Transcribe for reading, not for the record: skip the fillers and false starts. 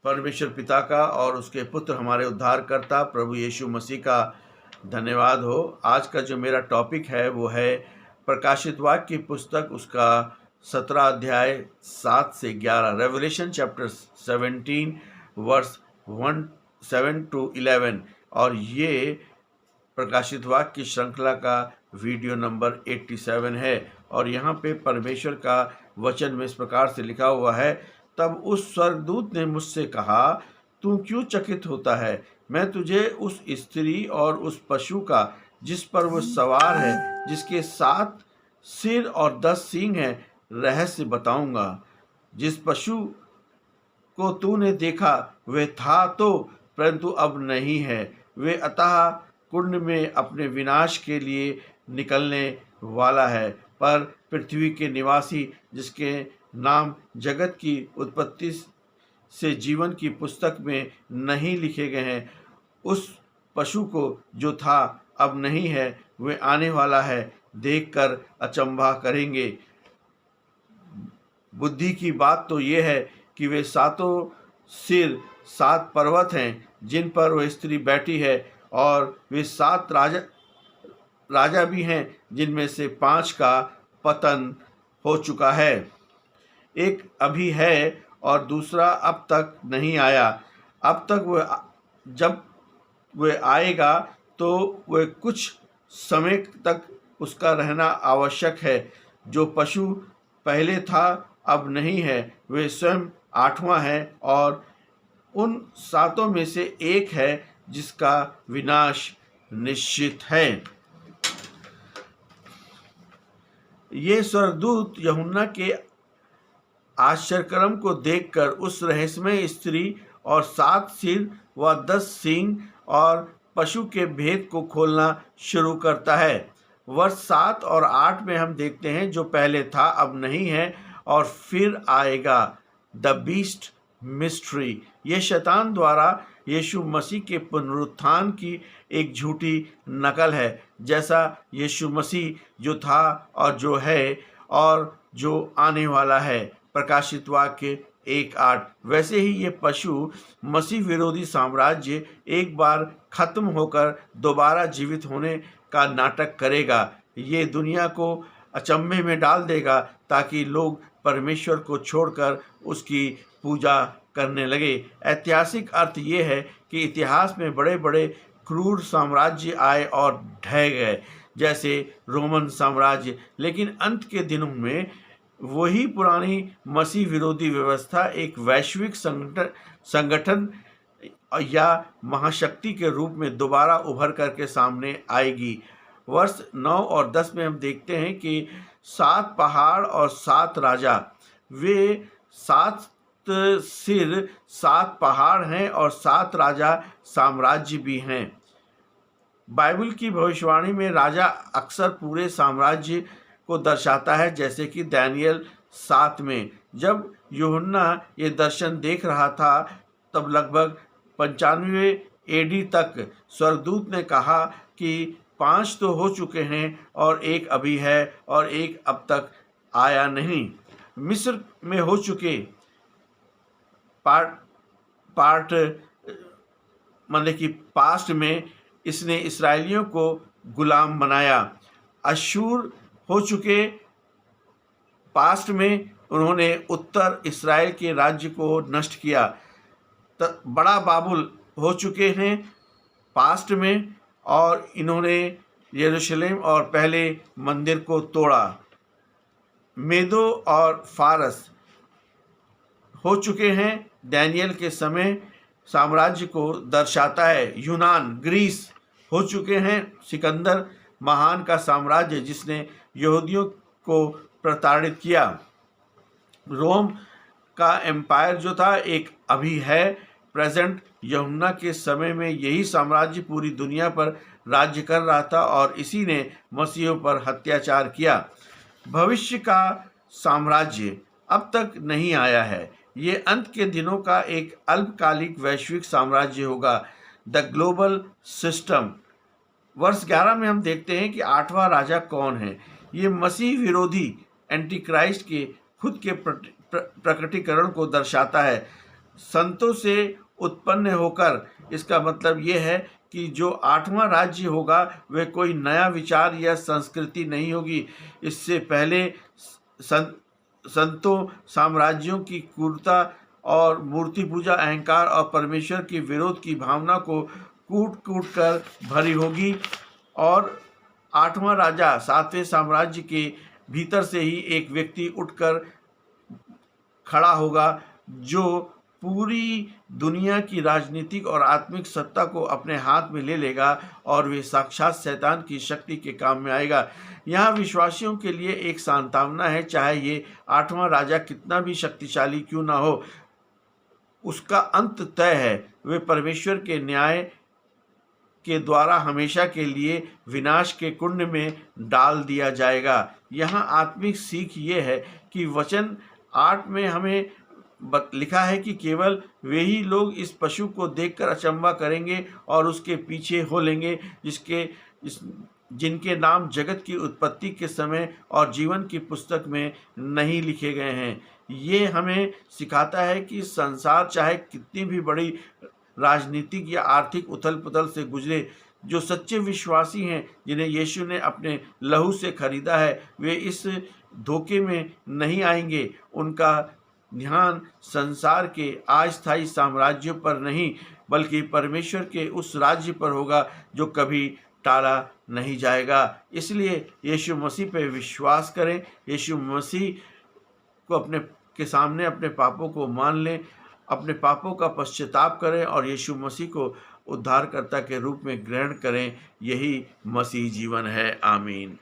परमेश्वर पिता का और उसके पुत्र हमारे उद्धारकर्ता प्रभु यीशु मसीह का धन्यवाद हो। आज का जो मेरा टॉपिक है वो है प्रकाशित वाक्य की पुस्तक, उसका 17 अध्याय 7 से 11, रेवलेशन चैप्टर 17 वर्स 7 to 11। और ये प्रकाशित वाक्य की श्रृंखला का वीडियो नंबर 87 है। और यहाँ पे परमेश्वर का वचन में इस प्रकार से लिखा हुआ है, तब उस स्वर्गदूत ने मुझसे कहा, तू क्यों चकित होता है? मैं तुझे उस स्त्री और उस पशु का जिस पर वो सवार है, जिसके 7 सिर और 10 सींग हैं, रहस्य बताऊंगा। जिस पशु को तूने देखा वह था तो, परंतु अब नहीं है। वे अतः कुंड में अपने विनाश के लिए निकलने वाला है। पर पृथ्वी के निवासी, जिसके नाम जगत की उत्पत्ति से जीवन की पुस्तक में नहीं लिखे गए हैं, उस पशु को जो था अब नहीं है, वे आने वाला है, देखकर अचंभा करेंगे। बुद्धि की बात तो ये है कि वे 7 सिर 7 पर्वत हैं जिन पर वह स्त्री बैठी है, और वे 7 राजा भी हैं जिनमें से 5 का पतन हो चुका है। एक अभी है और दूसरा अब तक नहीं आया। अब तक वह, जब वह आएगा तो वह कुछ समय तक उसका रहना आवश्यक है। जो पशु पहले था अब नहीं है, वे स्वयं 8वां है और उन 7 में से एक है जिसका विनाश निश्चित है। ये स्वर्गदूत यूहन्ना के आश्चर्यक्रम को देखकर उस रहस्यमय स्त्री और 7 सिर व 10 सींग और पशु के भेद को खोलना शुरू करता है। वर्ष 7 और 8 में हम देखते हैं, जो पहले था अब नहीं है और फिर आएगा। द बीस्ट मिस्ट्री, ये शैतान द्वारा यीशु मसीह के पुनरुत्थान की एक झूठी नकल है। जैसा यीशु मसीह जो था और जो है और जो आने वाला है, प्रकाशित वाक्य 1:8, वैसे ही ये पशु मसीह विरोधी साम्राज्य एक बार खत्म होकर दोबारा जीवित होने का नाटक करेगा। ये दुनिया को अचंभे में डाल देगा ताकि लोग परमेश्वर को छोड़कर उसकी पूजा करने लगे। ऐतिहासिक अर्थ ये है कि इतिहास में बड़े बड़े क्रूर साम्राज्य आए और ढह गए, जैसे रोमन साम्राज्य, लेकिन अंत के दिनों में वही पुरानी मसीह विरोधी व्यवस्था एक वैश्विक संगठन या महाशक्ति के रूप में दोबारा उभर करके सामने आएगी। वर्ष 9 और 10 में हम देखते हैं कि 7 पहाड़ और 7 राजा, वे 7 सिर 7 पहाड़ हैं और 7 राजा साम्राज्य भी हैं। बाइबल की भविष्यवाणी में राजा अक्सर पूरे साम्राज्य को दर्शाता है, जैसे कि दानियल 7 में। जब यूहन्ना ये दर्शन देख रहा था, तब लगभग 95 AD तक स्वर्गदूत ने कहा कि 5 तो हो चुके हैं और एक अभी है और एक अब तक आया नहीं। मिस्र में हो चुके पार्ट मतलब कि पास्ट में इसने इसराइलियों को गुलाम बनाया। अशूर हो चुके पास्ट में उन्होंने उत्तर इस्राएल के राज्य को नष्ट किया। बड़ा बाबुल हो चुके हैं पास्ट में, और इन्होंने यरूशलेम और पहले मंदिर को तोड़ा। मेदो और फारस हो चुके हैं, दानियल के समय साम्राज्य को दर्शाता है। यूनान, ग्रीस हो चुके हैं, सिकंदर महान का साम्राज्य जिसने यहूदियों को प्रताड़ित किया। रोम का एम्पायर जो था एक अभी है, प्रेजेंट। यूहन्ना के समय में यही साम्राज्य पूरी दुनिया पर राज्य कर रहा था और इसी ने मसीहों पर अत्याचार किया। भविष्य का साम्राज्य अब तक नहीं आया है। ये अंत के दिनों का एक अल्पकालिक वैश्विक साम्राज्य होगा, द ग्लोबल सिस्टम। वर्ष 11 में हम देखते हैं कि 8वां राजा कौन है। ये मसीह विरोधी एंटी क्राइस्ट के खुद के प्रकटीकरण को दर्शाता है। संतों से उत्पन्न होकर, इसका मतलब ये है कि जो 8वां राज्य होगा वह कोई नया विचार या संस्कृति नहीं होगी। इससे पहले संतों साम्राज्यों की क्रूरता और मूर्ति पूजा, अहंकार और परमेश्वर के विरोध की भावना को कूट कूट कर भरी होगी। और 8वां राजा 7वें साम्राज्य के भीतर से ही एक व्यक्ति उठकर खड़ा होगा जो पूरी दुनिया की राजनीतिक और आत्मिक सत्ता को अपने हाथ में ले लेगा और वे साक्षात शैतान की शक्ति के काम में आएगा। यहाँ विश्वासियों के लिए एक सांत्वना है, चाहे ये 8वां राजा कितना भी शक्तिशाली क्यों ना हो, उसका अंत तय है। वे परमेश्वर के न्याय के द्वारा हमेशा के लिए विनाश के कुंड में डाल दिया जाएगा। यहाँ आत्मिक सीख ये है कि वचन 8 में हमें लिखा है कि केवल वे ही लोग इस पशु को देखकर अचंभा करेंगे और उसके पीछे हो लेंगे जिनके नाम जगत की उत्पत्ति के समय और जीवन की पुस्तक में नहीं लिखे गए हैं। ये हमें सिखाता है कि संसार चाहे कितनी भी बड़ी राजनीतिक या आर्थिक उथल पुथल से गुजरे, जो सच्चे विश्वासी हैं जिन्हें यीशु ने अपने लहू से खरीदा है, वे इस धोखे में नहीं आएंगे। उनका ध्यान संसार के अस्थायी साम्राज्यों पर नहीं बल्कि परमेश्वर के उस राज्य पर होगा जो कभी टाला नहीं जाएगा। इसलिए यीशु मसीह पर विश्वास करें, यीशु मसीह को के सामने अपने पापों को मान लें, अपने पापों का पश्चाताप करें और यीशु मसीह को उद्धारकर्ता के रूप में ग्रहण करें। यही मसीह जीवन है। आमीन।